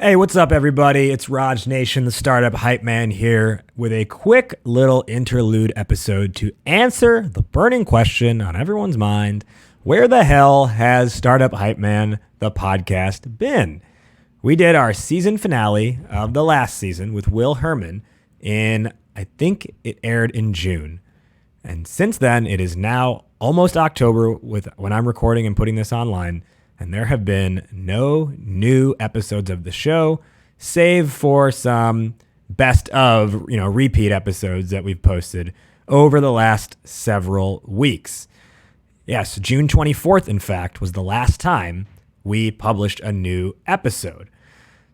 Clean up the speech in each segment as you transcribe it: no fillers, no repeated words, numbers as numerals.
Hey, what's up, everybody? It's Raj Nation, the startup hype man, here with a quick little interlude episode to answer the burning question on everyone's mind: where the hell has Startup Hype Man, the podcast, been? We did our season finale of the last season with Will Herman I think it aired in June. And since then, it is now almost October when I'm recording and putting this online. And there have been no new episodes of the show, save for some best of, repeat episodes that we've posted over the last several weeks. Yes, June 24th, in fact, was the last time we published a new episode.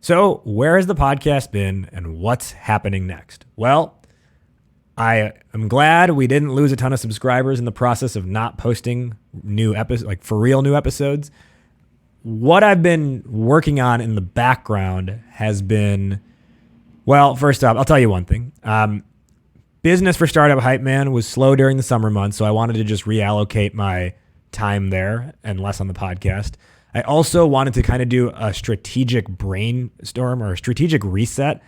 So where has the podcast been and what's happening next? Well, I am glad we didn't lose a ton of subscribers in the process of not posting new episodes, like for real new episodes. What I've been working on in the background has been, well, first off, I'll tell you one thing. Business for Startup Hype Man was slow during the summer months, so I wanted to just reallocate my time there and less on the podcast. I also wanted to kind of do a strategic brainstorm or a strategic reset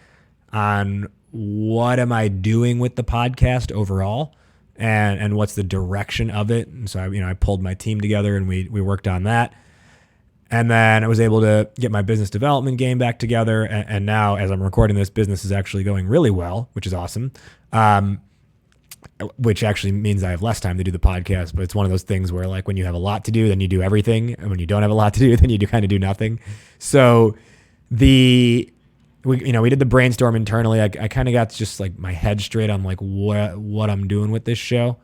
on what am I doing with the podcast overall and what's the direction of it. And so I pulled my team together and we worked on that. And then I was able to get my business development game back together. And now, as I'm recording this, business is actually going really well, which is awesome. Which actually means I have less time to do the podcast. But it's one of those things where, like, when you have a lot to do, then you do everything. And when you don't have a lot to do, then you kind of do nothing. So we did the brainstorm internally. I kind of got just like my head straight on like what I'm doing with this show,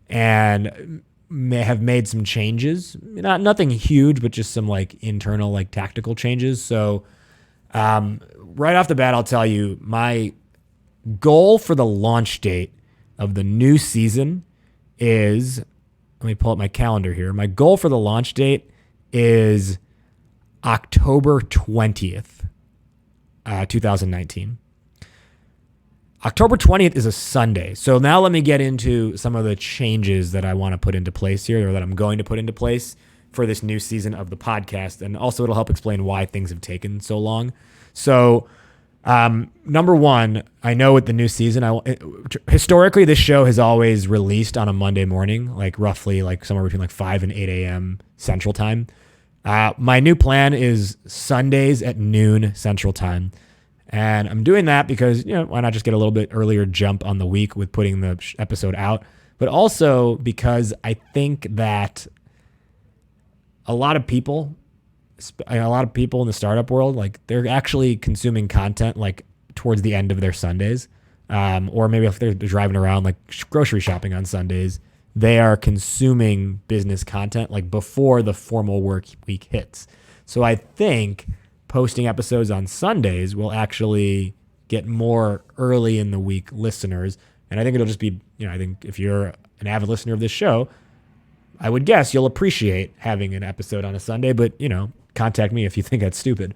and may have made some changes, nothing huge, but just some like internal, like tactical changes. So right off the bat, I'll tell you my goal for the launch date of the new season is, let me pull up my calendar here. My goal for the launch date is October 20th, 2019. October 20th is a Sunday. So now let me get into some of the changes that I want to put into place here, or that I'm going to put into place for this new season of the podcast. And also it'll help explain why things have taken so long. So number one, I know with the new season, historically this show has always released on a Monday morning, like roughly like somewhere between like 5 and 8 a.m. Central Time. My new plan is Sundays at noon Central Time. And I'm doing that because, why not just get a little bit earlier jump on the week with putting the episode out? But also because I think that a lot of people in the startup world, like they're actually consuming content like towards the end of their Sundays. Or maybe if they're driving around like grocery shopping on Sundays, they are consuming business content like before the formal work week hits. So I think posting episodes on Sundays will actually get more early in the week listeners. And I think it'll just be, I think if you're an avid listener of this show, I would guess you'll appreciate having an episode on a Sunday, but, contact me if you think that's stupid.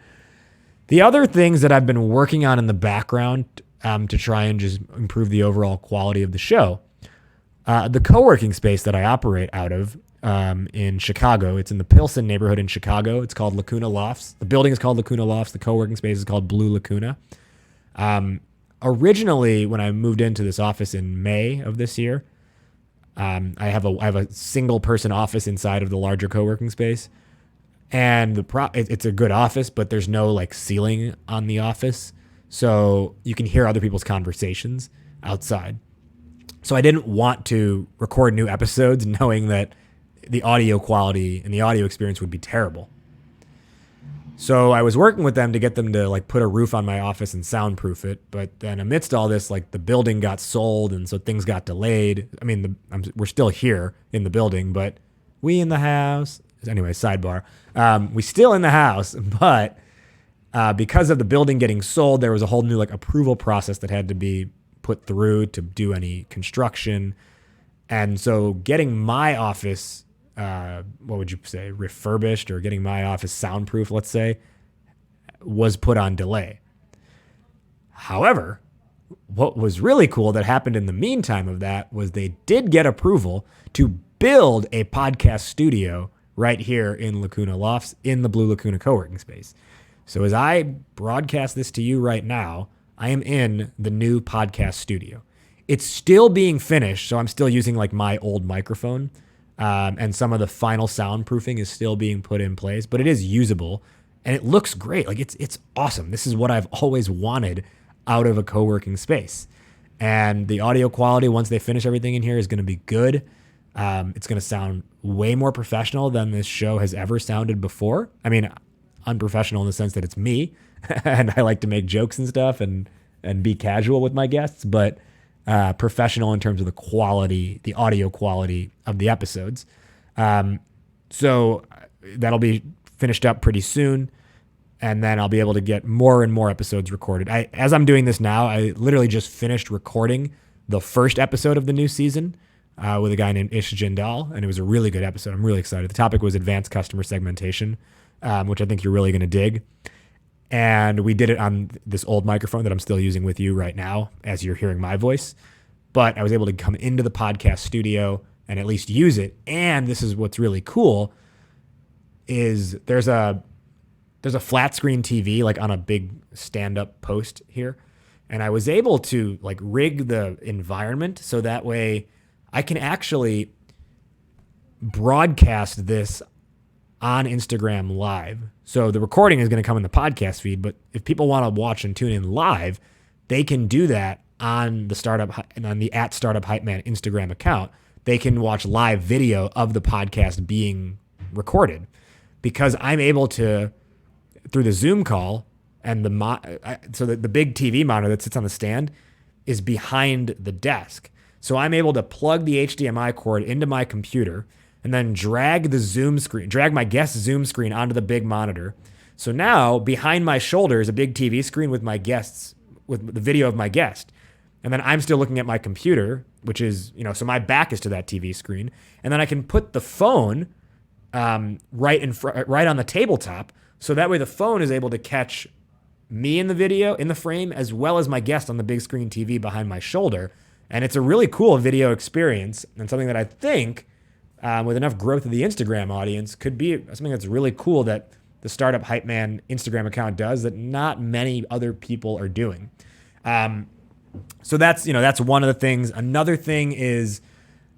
The other things that I've been working on in the background to try and just improve the overall quality of the show, the co-working space that I operate out of, in Chicago. It's in the Pilsen neighborhood in Chicago. It's called Lacuna Lofts. The building is called Lacuna Lofts. The co-working space is called Blue Lacuna. Originally, when I moved into this office in May of this year, I have a single person office inside of the larger co-working space. And it's a good office, but there's no like ceiling on the office. So you can hear other people's conversations outside. So I didn't want to record new episodes knowing that the audio quality and the audio experience would be terrible. So I was working with them to get them to like put a roof on my office and soundproof it. But then amidst all this, like the building got sold, and so things got delayed. I mean, we're still here in the building, but we in the house. Anyway, sidebar. We still in the house, but because of the building getting sold, there was a whole new like approval process that had to be put through to do any construction. And so getting my office, what would you say, refurbished, or getting my office soundproof, let's say, was put on delay. However, what was really cool that happened in the meantime of that was they did get approval to build a podcast studio right here in Lacuna Lofts in the Blue Lacuna co-working space. So as I broadcast this to you right now, I am in the new podcast studio. It's still being finished, so I'm still using like my old microphone, and some of the final soundproofing is still being put in place, but it is usable and it looks great. Like it's awesome. This is what I've always wanted out of a co-working space. And the audio quality, once they finish everything in here, is going to be good. It's going to sound way more professional than this show has ever sounded before. I mean, unprofessional in the sense that it's me and I like to make jokes and stuff and be casual with my guests, but professional in terms of the quality, the audio quality of the episodes. So that'll be finished up pretty soon. And then I'll be able to get more and more episodes recorded. As I'm doing this now, I literally just finished recording the first episode of the new season with a guy named Ish Jindal, and it was a really good episode. I'm really excited. The topic was advanced customer segmentation, which I think you're really going to dig. And we did it on this old microphone that I'm still using with you right now as you're hearing my voice. But I was able to come into the podcast studio and at least use it. And this is what's really cool is there's a flat screen TV like on a big stand-up post here. And I was able to like rig the environment so that way I can actually broadcast this on Instagram Live. So the recording is going to come in the podcast feed, but if people want to watch and tune in live, they can do that on the @Startup Hype Man Instagram account. They can watch live video of the podcast being recorded because I'm able to, through the Zoom call, and so the big TV monitor that sits on the stand is behind the desk. So I'm able to plug the HDMI cord into my computer and then drag my guest Zoom screen onto the big monitor. So now behind my shoulder is a big TV screen with my guests, with the video of my guest. And then I'm still looking at my computer, which is, so my back is to that TV screen. And then I can put the phone right on the tabletop. So that way the phone is able to catch me in the video, in the frame, as well as my guest on the big screen TV behind my shoulder. And it's a really cool video experience and something that I think, with enough growth of the Instagram audience, could be something that's really cool that the Startup Hype Man Instagram account does that not many other people are doing. So that's one of the things. Another thing is,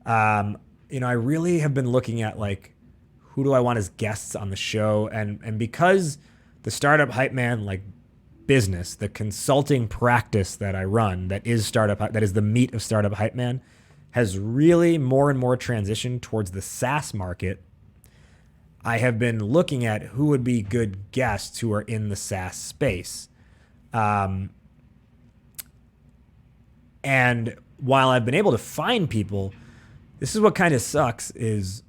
I really have been looking at like, who do I want as guests on the show? And because the Startup Hype Man like business, the consulting practice that I run, that is the meat of Startup Hype Man, has really more and more transitioned towards the SaaS market. I have been looking at who would be good guests who are in the SaaS space. And while I've been able to find people, this is what kind of sucks is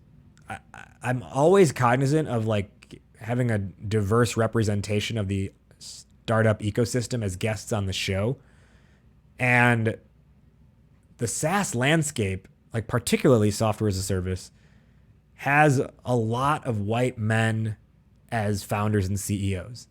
I'm always cognizant of like having a diverse representation of the startup ecosystem as guests on the show. And the SaaS landscape, like particularly software as a service, has a lot of white men as founders and CEOs.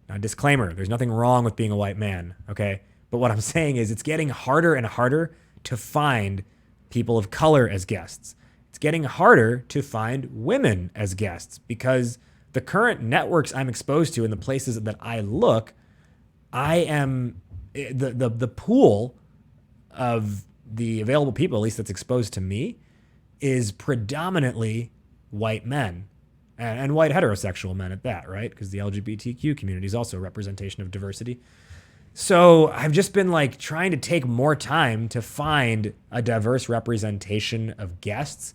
Now, disclaimer, there's nothing wrong with being a white man, okay? But what I'm saying is it's getting harder and harder to find people of color as guests. It's getting harder to find women as guests because the current networks I'm exposed to in the places that I look, the pool of the available people, at least that's exposed to me, is predominantly white men and white heterosexual men at that, right? Because the LGBTQ community is also a representation of diversity. So I've just been like trying to take more time to find a diverse representation of guests.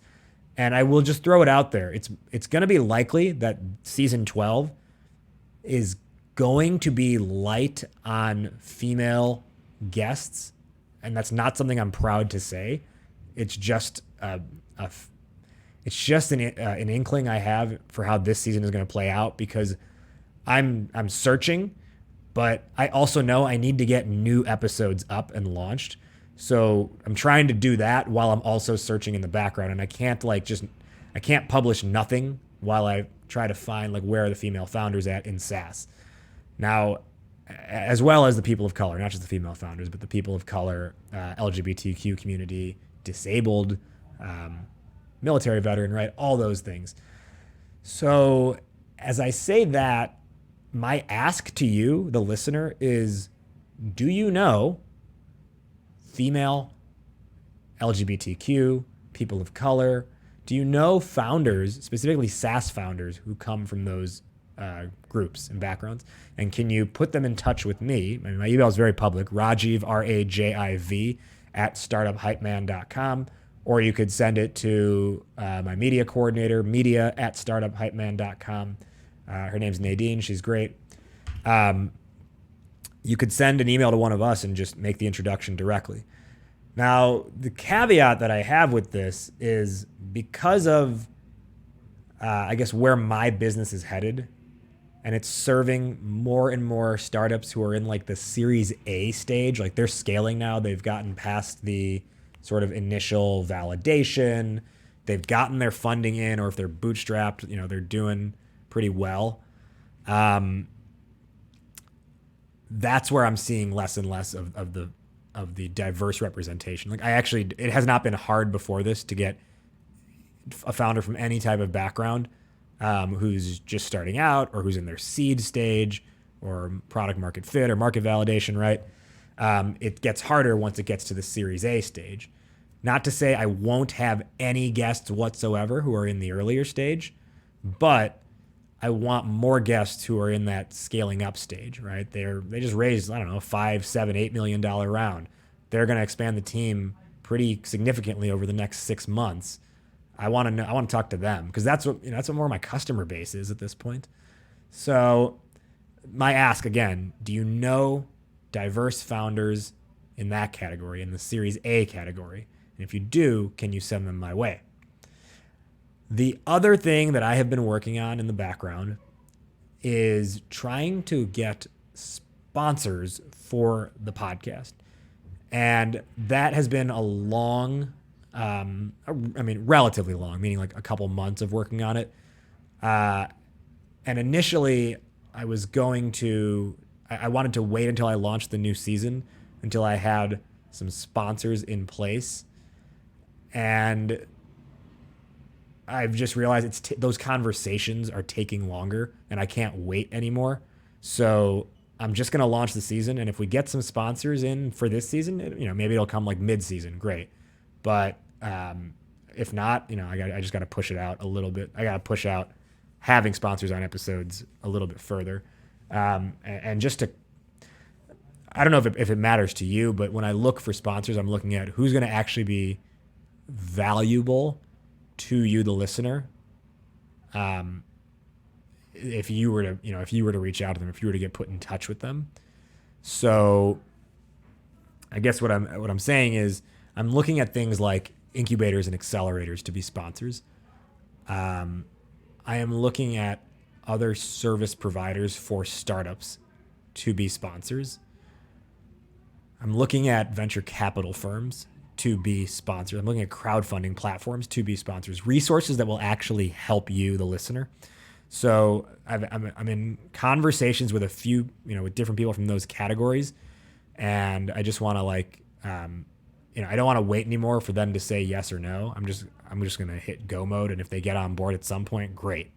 And I will just throw it out there. It's going to be likely that season 12 is going to be light on female guests. And that's not something I'm proud to say. It's just an inkling I have for how this season is going to play out because I'm searching, but I also know I need to get new episodes up and launched. So I'm trying to do that while I'm also searching in the background, and I can't publish nothing while I try to find like where are the female founders at in SaaS. Now, as well as the people of color, not just the female founders, but the people of color, LGBTQ community, disabled, military veteran, right? All those things. So as I say that, my ask to you, the listener, is do you know female, LGBTQ, people of color? Do you know founders, specifically SaaS founders, who come from those groups and backgrounds? And can you put them in touch with me? I mean, my email is very public, Rajiv, RAJIV, at startuphypeman.com. Or you could send it to my media coordinator, media at startuphypeman.com. Her name's Nadine. She's great. You could send an email to one of us and just make the introduction directly. Now, the caveat that I have with this is because of, I guess, where my business is headed, and it's serving more and more startups who are in like the Series A stage. Like they're scaling now. They've gotten past the sort of initial validation. They've gotten their funding in, or if they're bootstrapped, they're doing pretty well. That's where I'm seeing less and less of the diverse representation. Like it has not been hard before this to get a founder from any type of background who's just starting out or who's in their seed stage or product market fit or market validation, right? It gets harder once it gets to the Series A stage. Not to say I won't have any guests whatsoever who are in the earlier stage, but I want more guests who are in that scaling up stage, right? They just raised, I don't know, $5, $7, $8 million round. They're going to expand the team pretty significantly over the next 6 months. I want to talk to them because that's what more my customer base is at this point. So my ask again, do you know diverse founders in that category, in the Series A category? And if you do, can you send them my way? The other thing that I have been working on in the background is trying to get sponsors for the podcast. And that has been a long, relatively long, meaning like a couple months of working on it. And initially I wanted to wait until I launched the new season, until I had some sponsors in place. And I've just realized those conversations are taking longer and I can't wait anymore. So I'm just going to launch the season. And if we get some sponsors in for this season, maybe it'll come like mid-season. Great. But if not, I just got to push it out a little bit. I got to push out having sponsors on episodes a little bit further. And just to, I don't know if it matters to you, but when I look for sponsors, I'm looking at who's going to actually be valuable to you, the listener. If you were to reach out to them, if you were to get put in touch with them. So I guess what I'm saying is I'm looking at things like incubators and accelerators to be sponsors. I am looking at other service providers for startups to be sponsors. I'm looking at venture capital firms to be sponsors. I'm looking at crowdfunding platforms to be sponsors, resources that will actually help you, the listener. So I'm in conversations with a few, with different people from those categories. And I just want to I don't want to wait anymore for them to say yes or no. I'm just going to hit go mode. And if they get on board at some point, great.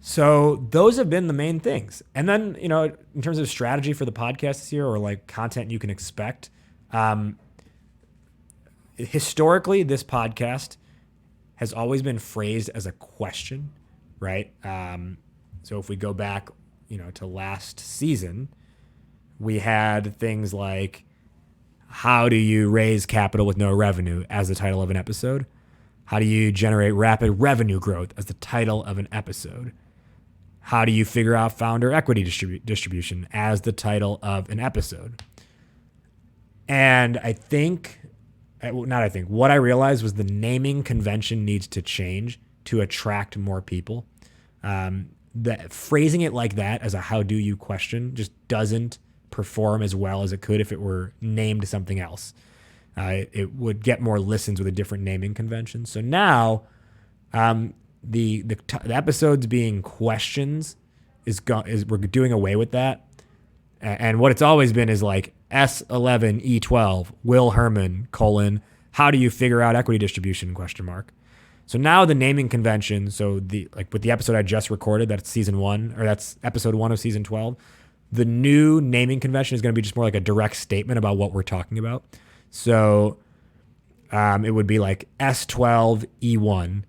So those have been the main things. And then, in terms of strategy for the podcast this year or like content you can expect, historically, this podcast has always been phrased as a question, right? So if we go back, to last season, we had things like, how do you raise capital with no revenue as the title of an episode? How do you generate rapid revenue growth as the title of an episode? How do you figure out founder equity distribution as the title of an episode? And what I realized was the naming convention needs to change to attract more people. That phrasing it like that as a how do you question just doesn't perform as well as it could if it were named something else. It would get more listens with a different naming convention. So now the episodes being questions is we're doing away with that. And what it's always been is like S11 E12 Will Herman : how do you figure out equity distribution ? So now the naming convention, so with the episode I just recorded, that's season 1, or that's episode 1 of season 12, the new naming convention is going to be just more like a direct statement about what we're talking about. So it would be like S12E1,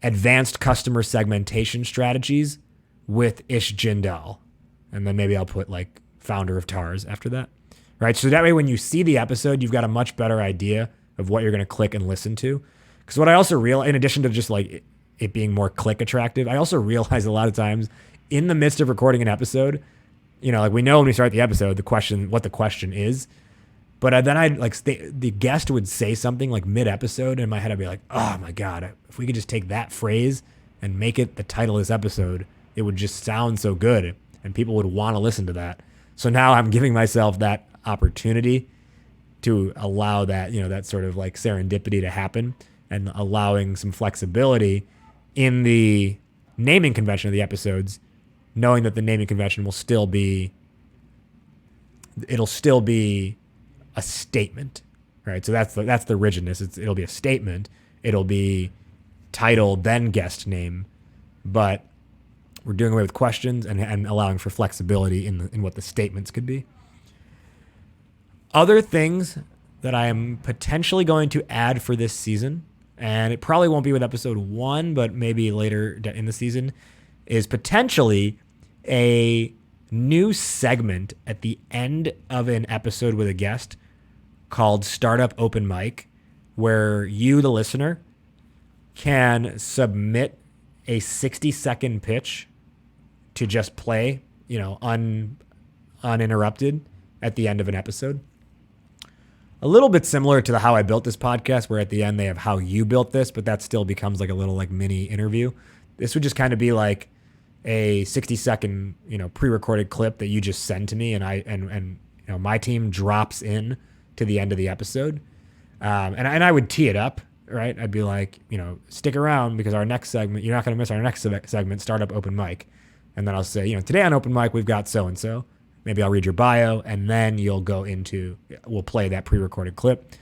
Advanced Customer Segmentation Strategies with Ish Jindal. And then maybe I'll put like founder of TARS after that. Right? So that way when you see the episode, you've got a much better idea of what you're going to click and listen to. Because what I also realize, in addition to just like it being more click attractive, I also realize a lot of times in the midst of recording an episode, like we know when we start the episode, what the question is. But then the guest would say something like mid-episode, and in my head I'd be like, oh my God, if we could just take that phrase and make it the title of this episode, it would just sound so good and people would want to listen to that. So now I'm giving myself that opportunity to allow that, that sort of like serendipity to happen and allowing some flexibility in the naming convention of the episodes, knowing that the naming convention will still be a statement, right? So that's the rigidness. It'll be a statement. It'll be title, then guest name, but we're doing away with questions and allowing for flexibility in what the statements could be. Other things that I am potentially going to add for this season, and it probably won't be with episode 1, but maybe later in the season, is potentially a new segment at the end of an episode with a guest called Startup Open Mic, where you, the listener, can submit a 60-second pitch to just play, uninterrupted at the end of an episode. A little bit similar to how I built this podcast, where at the end they have how you built this, but that still becomes like a little like mini interview. This would just kind of be like a 60-second, pre-recorded clip that you just send to me, and my team drops in to the end of the episode, and I would tee it up, right? I'd be like, stick around because our next segment, you're not going to miss our next segment, Startup Open Mic, and then I'll say, today on Open Mic we've got so and so. Maybe I'll read your bio, and then we'll play that pre-recorded clip.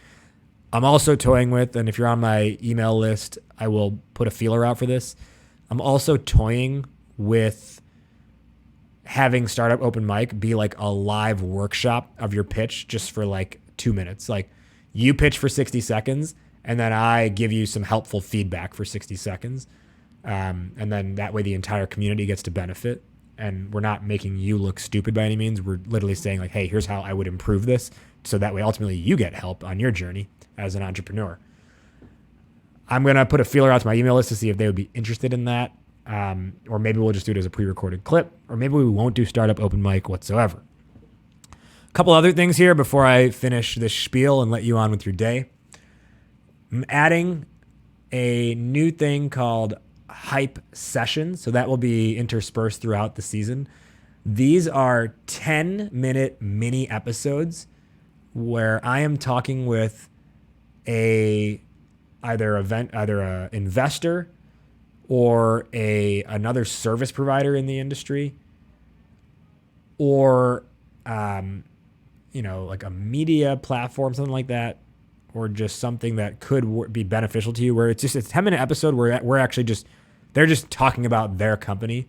I'm also toying with, and if you're on my email list, I will put a feeler out for this. I'm also toying with having Startup Open Mic be like a live workshop of your pitch just for like 2 minutes. Like you pitch for 60 seconds, and then I give you some helpful feedback for 60 seconds. And then that way the entire community gets to benefit. And we're not making you look stupid by any means. We're literally saying like, hey, here's how I would improve this. So that way, ultimately, you get help on your journey as an entrepreneur. I'm going to put a feeler out to my email list to see if they would be interested in that. Or maybe we'll just do it as a pre-recorded clip. Or maybe we won't do Startup Open Mic whatsoever. A couple other things here before I finish this spiel and let you on with your day. I'm adding a new thing called hype sessions, so that will be interspersed throughout the season. These are 10-minute mini episodes where I am talking with either a investor or another service provider in the industry, or like a media platform, something like that, or just something that could be beneficial to you, where it's just a 10-minute episode where we're actually they're just talking about their company,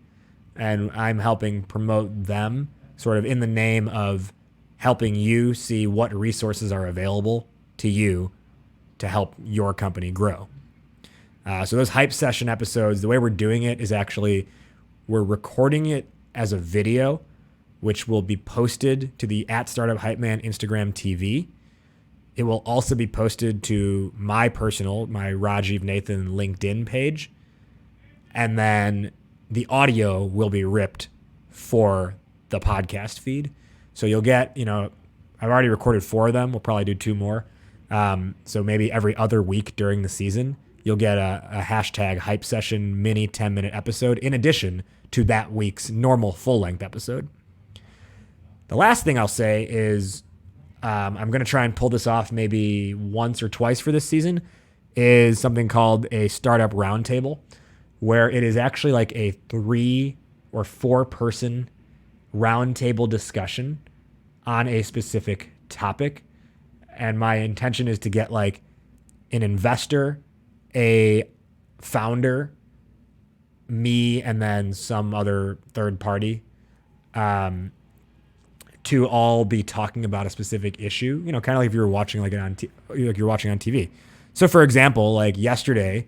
and I'm helping promote them sort of in the name of helping you see what resources are available to you to help your company grow. So those hype session episodes, the way we're doing it is actually we're recording it as a video, which will be posted to the @StartupHypeMan Instagram TV. It will also be posted to my Rajiv Nathan LinkedIn page. And then the audio will be ripped for the podcast feed. So you'll get, I've already recorded 4 of them. We'll probably do 2 more. So maybe every other week during the season, you'll get a hashtag hype session mini 10-minute episode in addition to that week's normal full-length episode. The last thing I'll say is I'm going to try and pull this off maybe once or twice for this season, is something called a startup roundtable, where it is actually like a 3 or 4 person roundtable discussion on a specific topic. And my intention is to get like an investor a founder, me, and then some other third party to all be talking about a specific issue, kind of like if you were watching like you're watching on TV. So for example, like yesterday,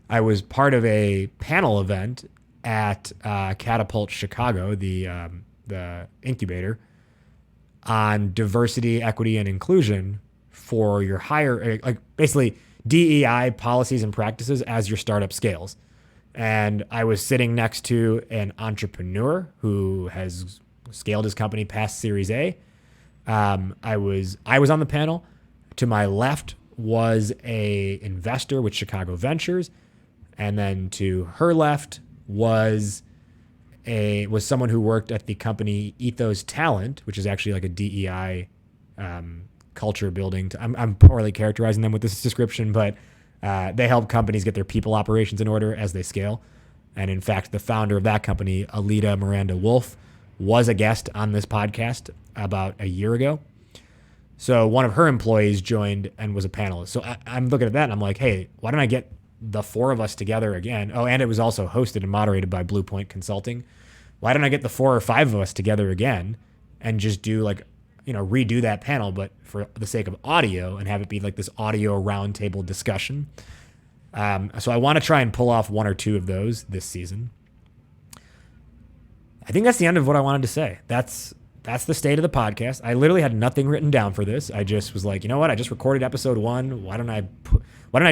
I was part of a panel event at Catapult Chicago, the incubator, on diversity, equity, and inclusion for your higher, like basically DEI policies and practices as your startup scales. And I was sitting next to an entrepreneur who has scaled his company past Series A. I was on the panel. To my left was a investor with Chicago Ventures, and then to her left was someone who worked at the company Ethos Talent, which is actually like a DEI culture building. I'm poorly characterizing them with this description, but they help companies get their people operations in order as they scale. And in fact, the founder of that company, Alida Miranda Wolf, was a guest on this podcast about a year ago. So one of her employees joined and was a panelist. So I'm looking at that and I'm like, hey, why don't I get the four of us together again? Oh, and it was also hosted and moderated by Blue Point Consulting. Why don't I get the 4 or 5 of us together again and just do redo that panel, but for the sake of audio, and have it be like this audio roundtable discussion. So I want to try and pull off 1 or 2 of those this season. I think that's the end of what I wanted to say. That's the state of the podcast. I literally had nothing written down for this. I just was like, you know what? I just recorded episode 1. Why don't I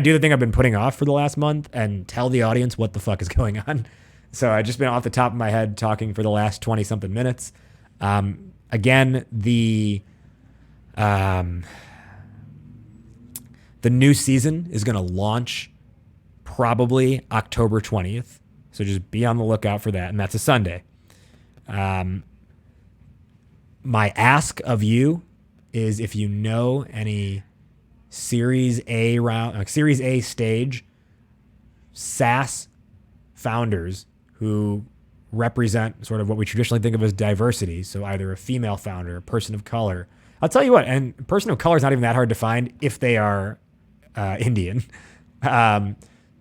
do the thing I've been putting off for the last month and tell the audience what the fuck is going on? So I've just been off the top of my head talking for the last 20 something minutes. Again, the new season is going to launch probably October 20th. So just be on the lookout for that. And that's a Sunday. My ask of you is, if you know any Series A stage SaaS founders who represent sort of what we traditionally think of as diversity, so either a female founder, a person of color. I'll tell you what, and a person of color is not even that hard to find if they are Indian.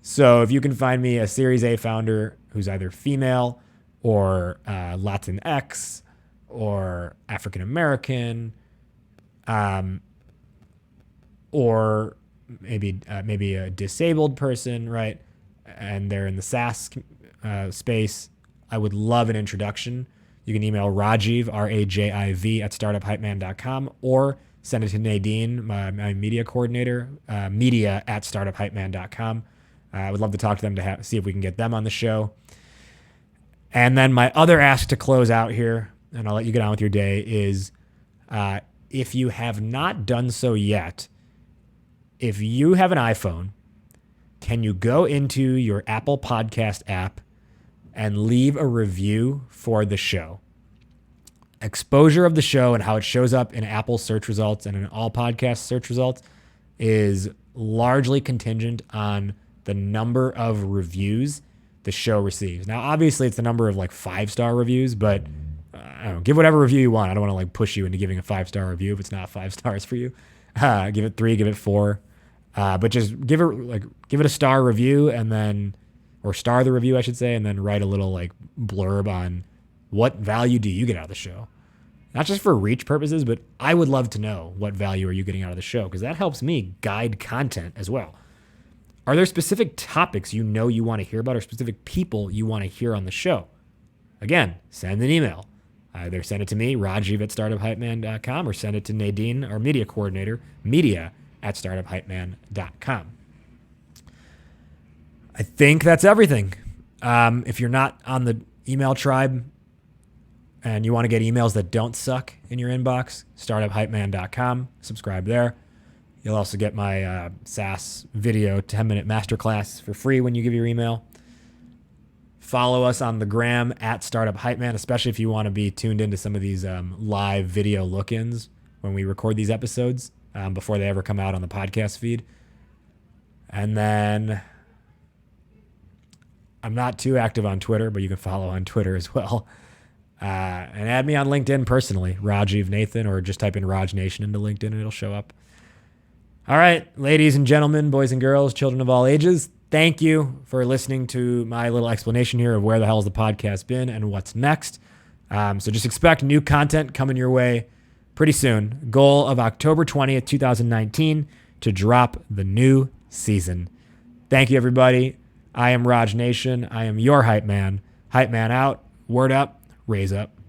So if you can find me a Series A founder who's either female or Latinx or African American, or maybe a disabled person, right? And they're in the SaaS space, I would love an introduction. You can email Rajiv, RAJIV, at startuphypeman.com, or send it to Nadine, my media coordinator, media at startuphypeman.com. I would love to talk to them to see if we can get them on the show. And then my other ask to close out here, and I'll let you get on with your day, is if you have not done so yet, if you have an iPhone, can you go into your Apple Podcast app and leave a review for the show? Exposure of the show and how it shows up in Apple search results and in all podcast search results is largely contingent on the number of reviews the show receives. Now, obviously, it's the number of 5-star reviews, but I don't know, give whatever review you want. I don't want to push you into giving a 5-star review if it's not 5 stars for you. Give it 3, give it 4, but just give it a star review, and then, or star the review, I should say, and then write a little blurb on what value do you get out of the show. Not just for reach purposes, but I would love to know what value are you getting out of the show, because that helps me guide content as well. Are there specific topics you want to hear about, or specific people you want to hear on the show? Again, send an email. Either send it to me, Rajiv at startuphypeman.com, or send it to Nadine, our media coordinator, media at startuphypeman.com. I think that's everything. If you're not on the email tribe and you want to get emails that don't suck in your inbox, startuphypeman.com, subscribe there. You'll also get my SaaS video 10-minute masterclass for free when you give your email. Follow us on the gram at Startup Hype Man, especially if you want to be tuned into some of these live video look-ins when we record these episodes before they ever come out on the podcast feed. And then I'm not too active on Twitter, but you can follow on Twitter as well. And add me on LinkedIn personally, Rajiv Nathan, or just type in Raj Nation into LinkedIn and it'll show up. All right, ladies and gentlemen, boys and girls, children of all ages, thank you for listening to my little explanation here of where the hell's the podcast been and what's next. So just expect new content coming your way pretty soon. Goal of October 20th, 2019 to drop the new season. Thank you, everybody. I am Raj Nation. I am your hype man. Hype man out. Word up. Raise up.